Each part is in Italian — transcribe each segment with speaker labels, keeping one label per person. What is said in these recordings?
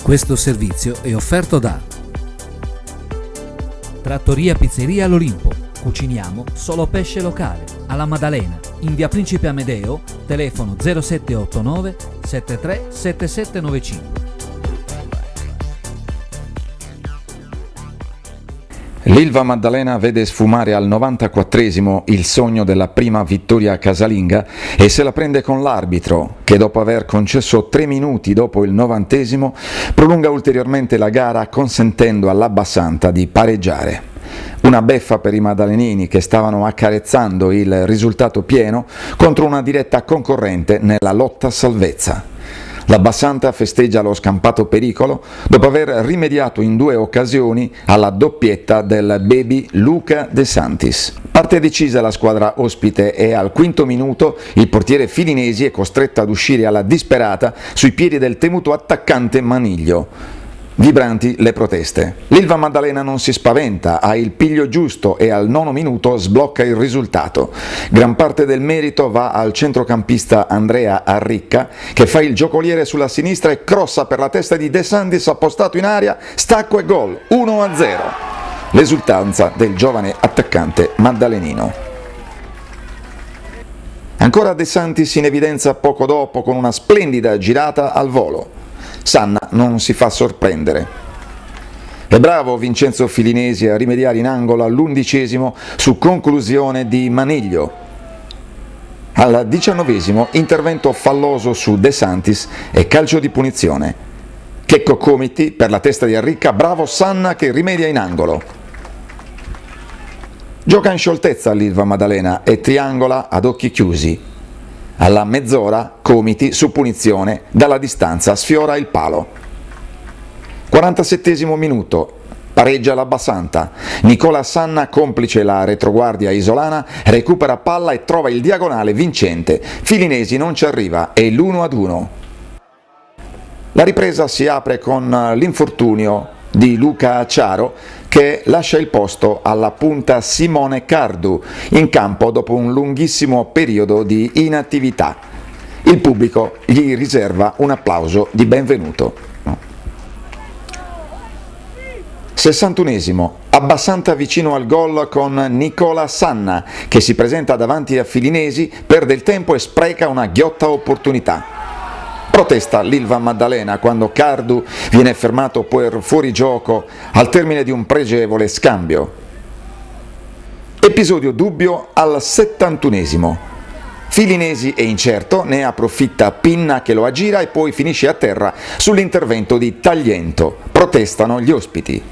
Speaker 1: Questo servizio è offerto da Trattoria Pizzeria L'Olimpo. Cuciniamo solo pesce locale. Alla Maddalena, in via Principe Amedeo, telefono 0789 73 7795.
Speaker 2: L'Ilva Maddalena vede sfumare al 94esimo il sogno della prima vittoria casalinga e se la prende con l'arbitro che, dopo aver concesso 3 minuti dopo il 90esimo, prolunga ulteriormente la gara consentendo all'Abbasanta di pareggiare. Una beffa per i maddalenini che stavano accarezzando il risultato pieno contro una diretta concorrente nella lotta a salvezza. L'Abbasanta festeggia lo scampato pericolo dopo aver rimediato in 2 occasioni alla doppietta del baby Luca De Santis. Parte decisa la squadra ospite e al 5° minuto il portiere Filinesi è costretto ad uscire alla disperata sui piedi del temuto attaccante Maniglio. Vibranti le proteste. L'Ilva Maddalena non si spaventa, ha il piglio giusto e al 9° minuto sblocca il risultato. Gran parte del merito va al centrocampista Andrea Arricca che fa il giocoliere sulla sinistra e crossa per la testa di De Santis appostato in aria, stacco e gol, 1-0. L'esultanza del giovane attaccante maddalenino. Ancora De Santis in evidenza poco dopo con una splendida girata al volo. Sanna non si fa sorprendere. È bravo Vincenzo Filinesi a rimediare in angolo all'11° su conclusione di Maniglio. Al 19° intervento falloso su De Santis e calcio di punizione. Checco Comiti per la testa di Arricca, bravo Sanna che rimedia in angolo. Gioca in scioltezza l'Ilva Maddalena e triangola ad occhi chiusi. Alla mezz'ora Comiti, su punizione, dalla distanza sfiora il palo. 47° minuto, pareggia l'Abbasanta. Nicola Sanna, complice la retroguardia isolana, recupera palla e trova il diagonale vincente. Filinesi non ci arriva, è l'1-1. La ripresa si apre con l'infortunio di Luca Acciaro che lascia il posto alla punta Simone Cardu in campo dopo un lunghissimo periodo di inattività. Il pubblico gli riserva un applauso di benvenuto. 61°, Abbasanta vicino al gol con Nicola Sanna che si presenta davanti a Filinesi, perde il tempo e spreca una ghiotta opportunità. Protesta l'Ilva Maddalena quando Cardu viene fermato per fuorigioco al termine di un pregevole scambio. Episodio dubbio al 71°. Filinesi è incerto, ne approfitta Pinna che lo aggira e poi finisce a terra sull'intervento di Tagliento. Protestano gli ospiti.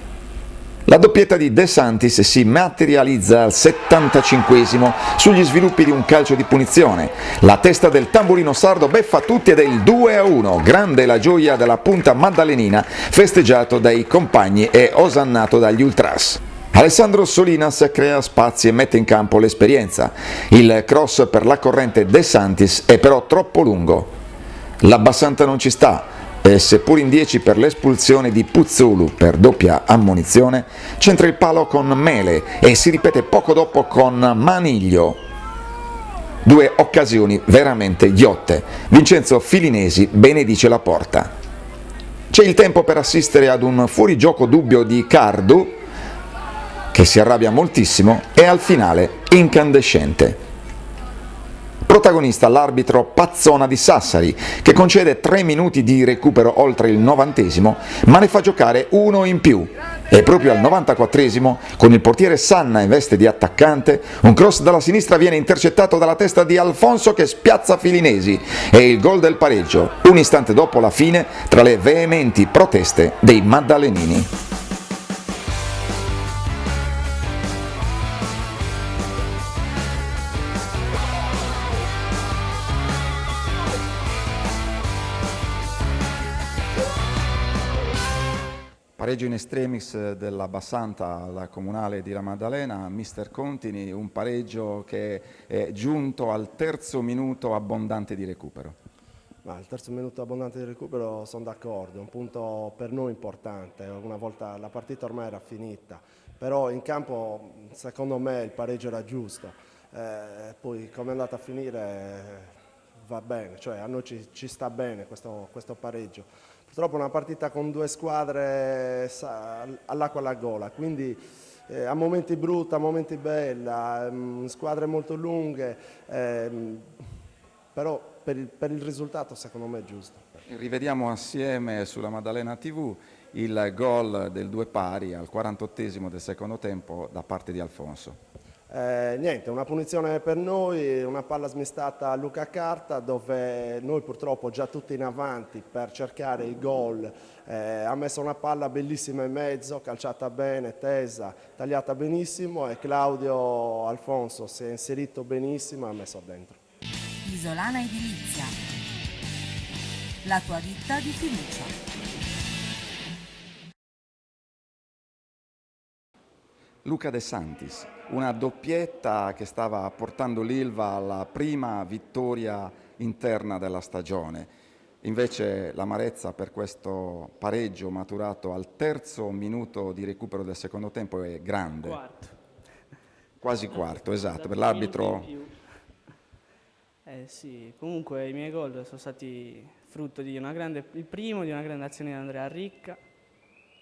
Speaker 2: La doppietta di De Santis si materializza al 75° sugli sviluppi di un calcio di punizione. La testa del tamburino sardo beffa tutti ed è il 2-1. Grande la gioia della punta maddalenina, festeggiato dai compagni e osannato dagli ultras. Alessandro Solinas crea spazi e mette in campo l'esperienza. Il cross per la corrente De Santis è però troppo lungo. L'Abbasanta non ci sta. E seppur in 10 per l'espulsione di Puzzulu per doppia ammonizione, centra il palo con Mele e si ripete poco dopo con Maniglio. 2 occasioni veramente ghiotte. Vincenzo Filinesi benedice la porta. C'è il tempo per assistere ad un fuorigioco dubbio di Cardu, che si arrabbia moltissimo, e al finale incandescente. Protagonista l'arbitro Pazzona di Sassari, che concede 3 minuti di recupero oltre il 90°, ma ne fa giocare uno in più. E proprio al 94°, con il portiere Sanna in veste di attaccante, un cross dalla sinistra viene intercettato dalla testa di Alfonso che spiazza Filinesi e il gol del pareggio, un istante dopo la fine, tra le veementi proteste dei maddalenini. Pareggio in extremis dell'Abbasanta alla Comunale di La Maddalena, mister Contini, un pareggio che è giunto al 3° minuto abbondante di recupero.
Speaker 3: Ma il 3° minuto abbondante di recupero sono d'accordo, è un punto per noi importante, una volta la partita ormai era finita, però in campo secondo me il pareggio era giusto, poi come è andata a finire va bene, cioè a noi ci sta bene questo pareggio. Purtroppo è una partita con due squadre all'acqua alla gola, quindi a momenti brutta, a momenti bella, squadre molto lunghe, però per il risultato secondo me è giusto.
Speaker 2: Rivediamo assieme sulla Maddalena TV il gol del 2-2 al 48esimo del secondo tempo da parte di Alfonso.
Speaker 3: Niente, una punizione per noi, una palla smistata a Luca Carta dove noi purtroppo già tutti in avanti per cercare il gol, ha messo una palla bellissima in mezzo, calciata bene, tesa, tagliata benissimo e Claudio Alfonso si è inserito benissimo e ha messo dentro.
Speaker 4: Isolana Edilizia, la tua ditta di fiducia.
Speaker 2: Luca De Santis, una doppietta che stava portando l'Ilva alla prima vittoria interna della stagione. Invece l'amarezza per questo pareggio maturato al terzo minuto di recupero del secondo tempo è grande.
Speaker 5: Quarto.
Speaker 2: Quasi quarto, esatto, per l'arbitro.
Speaker 5: Sì, comunque i miei gol sono stati frutto di il primo di una grande azione di Andrea Ricca,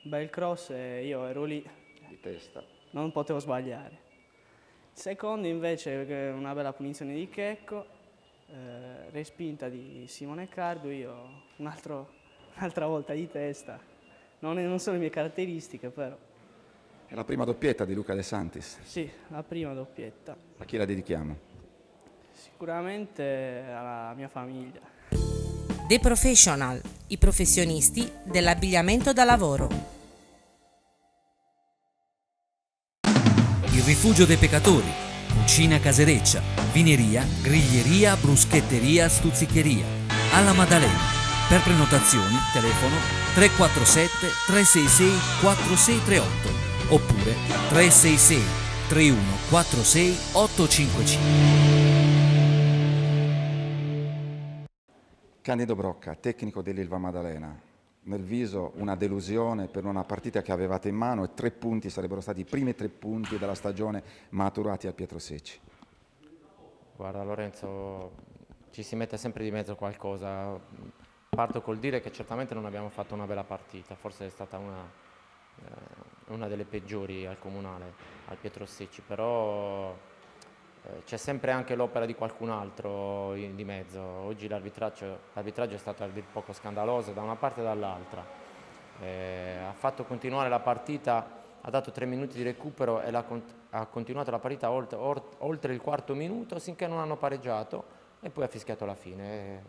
Speaker 5: bel cross e io ero lì.
Speaker 2: Di testa.
Speaker 5: Non potevo sbagliare. Il secondo invece una bella punizione di Checco, respinta di Simone Cardo, io un'altra volta di testa. Non sono le mie caratteristiche però.
Speaker 2: È la prima doppietta di Luca De Santis.
Speaker 5: Sì, la prima doppietta.
Speaker 2: A chi la dedichiamo?
Speaker 5: Sicuramente alla mia famiglia.
Speaker 4: The Professional, i professionisti dell'abbigliamento da lavoro.
Speaker 1: Il rifugio dei peccatori, cucina casereccia, vineria, griglieria, bruschetteria, stuzzicheria. Alla Maddalena. Per prenotazioni telefono 347 366 4638 oppure 366 3146 855.
Speaker 2: Candido Brocca, tecnico dell'Ilva Maddalena. Nel viso una delusione per una partita che avevate in mano e 3 punti sarebbero stati i primi 3 punti della stagione maturati a Pietro Secci.
Speaker 6: Guarda Lorenzo, ci si mette sempre di mezzo qualcosa. Parto col dire che certamente non abbiamo fatto una bella partita, forse è stata una delle peggiori al Comunale, al Pietro Secci, però c'è sempre anche l'opera di qualcun altro di mezzo. Oggi l'arbitraggio è stato a dir poco scandaloso da una parte e dall'altra. Ha fatto continuare la partita, ha dato 3 minuti di recupero e ha continuato la partita oltre il quarto minuto finché non hanno pareggiato e poi ha fischiato la fine,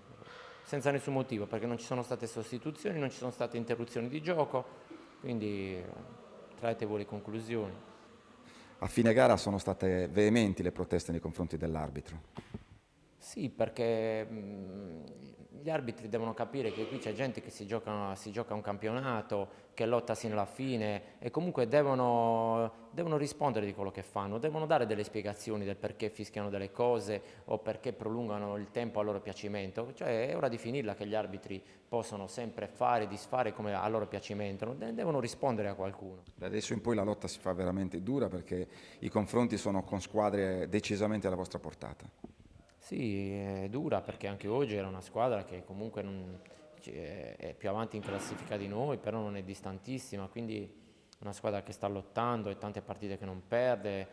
Speaker 6: senza nessun motivo, perché non ci sono state sostituzioni, non ci sono state interruzioni di gioco, quindi traete voi le conclusioni.
Speaker 2: A fine gara sono state veementi le proteste nei confronti dell'arbitro.
Speaker 6: Sì, perché gli arbitri devono capire che qui c'è gente che si gioca un campionato, che lotta sino alla fine e comunque devono rispondere di quello che fanno, devono dare delle spiegazioni del perché fischiano delle cose o perché prolungano il tempo a loro piacimento. Cioè è ora di finirla che gli arbitri possono sempre fare e disfare come a loro piacimento, devono rispondere a qualcuno.
Speaker 2: Da adesso in poi la lotta si fa veramente dura perché i confronti sono con squadre decisamente alla vostra portata.
Speaker 6: Sì, è dura perché anche oggi era una squadra che comunque è più avanti in classifica di noi, però non è distantissima, quindi una squadra che sta lottando e tante partite che non perde,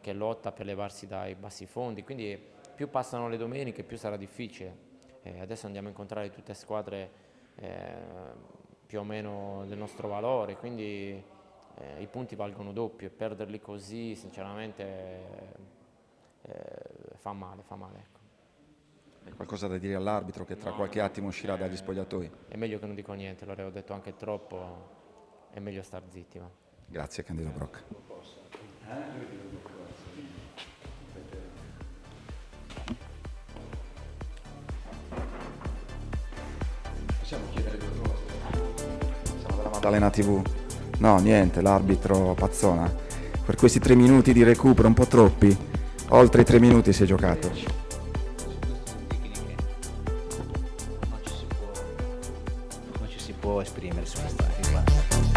Speaker 6: che lotta per levarsi dai bassi fondi, quindi più passano le domeniche più sarà difficile. Adesso andiamo a incontrare tutte squadre più o meno del nostro valore, quindi i punti valgono doppio e perderli così sinceramente fa male, ecco.
Speaker 2: Hai qualcosa da dire all'arbitro che tra qualche attimo uscirà dagli spogliatoi?
Speaker 6: È meglio che non dico niente, lo avevo detto anche troppo, è meglio star zitti. Ma.
Speaker 2: Grazie Candido Brocca. Possiamo chiedere due cose? Siamo dalla Maddalena TV. No, niente, l'arbitro Pazzona. Per questi 3 minuti di recupero, un po' troppi, oltre i 3 minuti si è giocato.
Speaker 7: Non ci si può esprimere su questa.